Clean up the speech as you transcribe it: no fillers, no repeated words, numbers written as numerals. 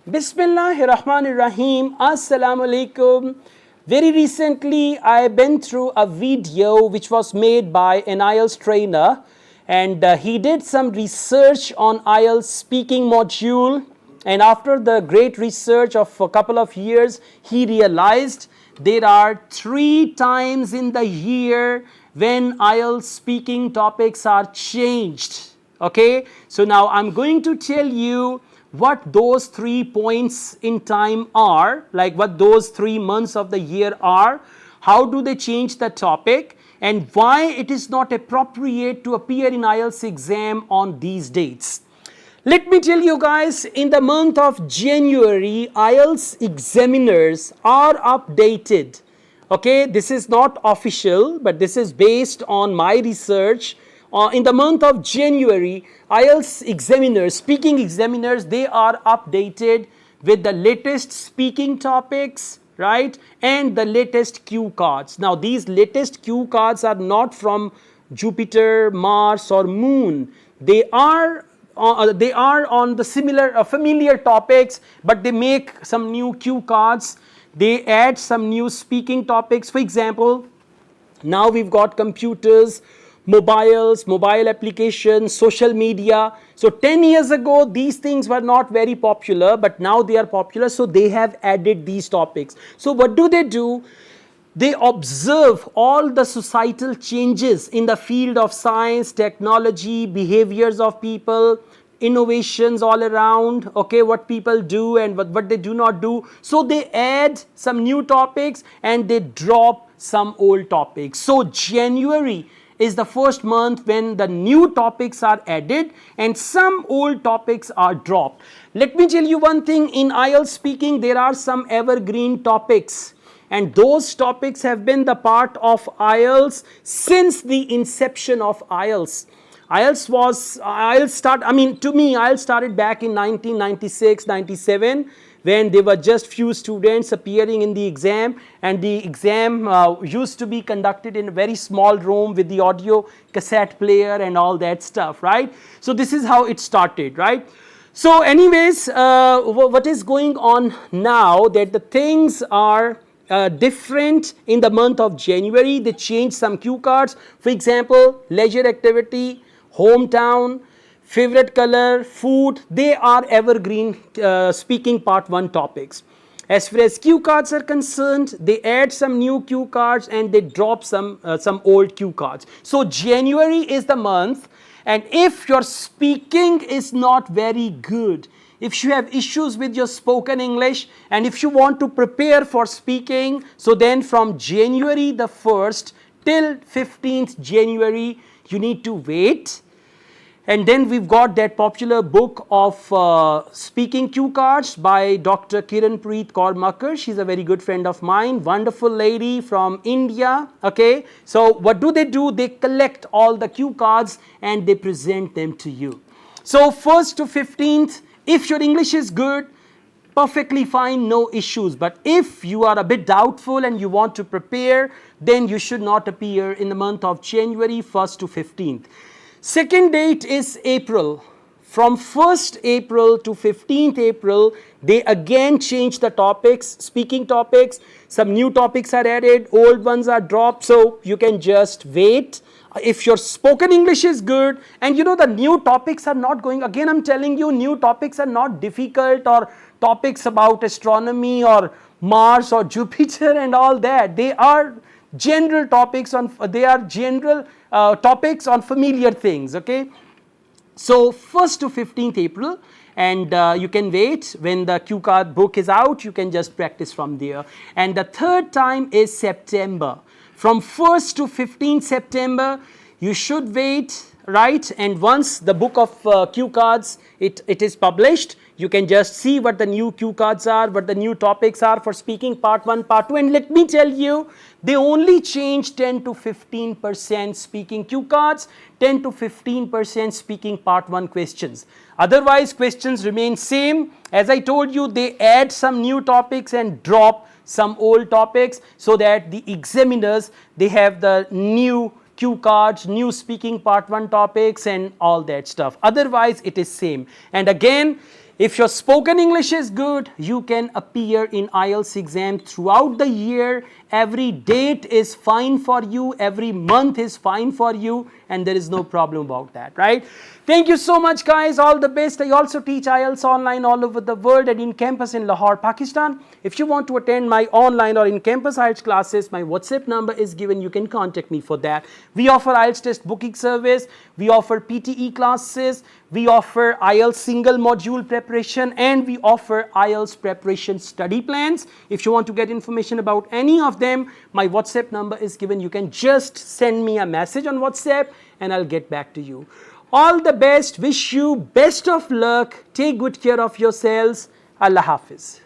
Bismillahirrahmanirrahim. Assalamu alaikum. Very recently, I been through a video which was made by an IELTS trainer, and he did some research on IELTS speaking module. And after the great research of a couple of years, he realized there are 3 times in the year when IELTS speaking topics are changed. Okay, so now I'm going to tell you what those 3 points in time are, like what those 3 months of the year are, how do they change the topic, and why it is not appropriate to appear in IELTS exam on these dates. Let me tell you guys, in the month of January, IELTS examiners are updated. Okay, this is not official, but this is based on my research. In the month of January, IELTS examiners, speaking examiners, they are updated with the latest speaking topics, right, and the latest cue cards. Now, these latest cue cards are not from Jupiter, Mars, or Moon. They are on the similar, familiar topics, but they make some new cue cards. They add some new speaking topics. For example, now we've got computers, mobiles, mobile applications, social media. So 10 years ago, these things were not very popular, but now they are popular, so they have added these topics. So what do? They observe all the societal changes in the field of science, technology, behaviors of people, innovations all around, okay, what people do and what they do not do. So they add some new topics and they drop some old topics. So January is the first month when the new topics are added and some old topics are dropped. Let me tell you one thing, in IELTS speaking there are some evergreen topics, and those topics have been the part of IELTS since the inception of IELTS. IELTS started back in 1996, 97, when there were just few students appearing in the exam, and the exam used to be conducted in a very small room with the audio cassette player and all that stuff, right? So this is how it started, right? So anyways, what is going on now, that the things are different in the month of January. They changed some cue cards. For example, leisure activity, hometown, favorite color, food, they are evergreen speaking part 1 topics. As far as cue cards are concerned, they add some new cue cards and they drop some old cue cards. So January is the month, and if your speaking is not very good, if you have issues with your spoken English, and if you want to prepare for speaking, so then from January the 1st till 15th January, you need to wait. And then we've got that popular book of speaking cue cards by Dr. Kiranpreet Kaur Makkar. She's a very good friend of mine, wonderful lady from India. Okay, so what do? They collect all the cue cards and they present them to you. So 1st to 15th, if your English is good, perfectly fine, no issues. But if you are a bit doubtful and you want to prepare, then you should not appear in the month of January 1st to 15th. Second date is April. From 1st April to 15th April, they again change the topics, speaking topics. Some new topics are added, old ones are dropped, so you can just wait. If your spoken English is good, and you know the new topics are not going, again I'm telling you, new topics are not difficult, or topics about astronomy or Mars or Jupiter and all that. They are general topics on, topics on familiar things, okay. So 1st to 15th April, and you can wait. When the cue card book is out, you can just practice from there. And the third time is September. From 1st to 15th September, you should wait, right? And once the book of cue cards, it is published, you can just see what the new cue cards are, what the new topics are for speaking part 1, part 2. And let me tell you, they only change 10 to 15% speaking cue cards, 10 to 15% speaking part 1 questions. Otherwise, questions remain same. As I told you, they add some new topics and drop some old topics, so that the examiners, they have the new cue cards, new speaking part 1 topics and all that stuff. Otherwise, it is same. And again, If your spoken English is good, you can appear in IELTS exam throughout the year. Every date is fine for you, every month is fine for you, and there is no problem about that, right? Thank you so much, guys. All the best. I also teach IELTS online all over the world and in campus in Lahore, Pakistan. If you want to attend my online or in campus IELTS classes, my WhatsApp number is given. You can contact me for that. We offer IELTS test booking service. We offer PTE classes. We offer IELTS single module preparation, and we offer IELTS preparation study plans. If you want to get information about any of them, my WhatsApp number is given. You can just send me a message on WhatsApp and I'll get back to you. All the best. Wish you best of luck. Take good care of yourselves. Allah Hafiz.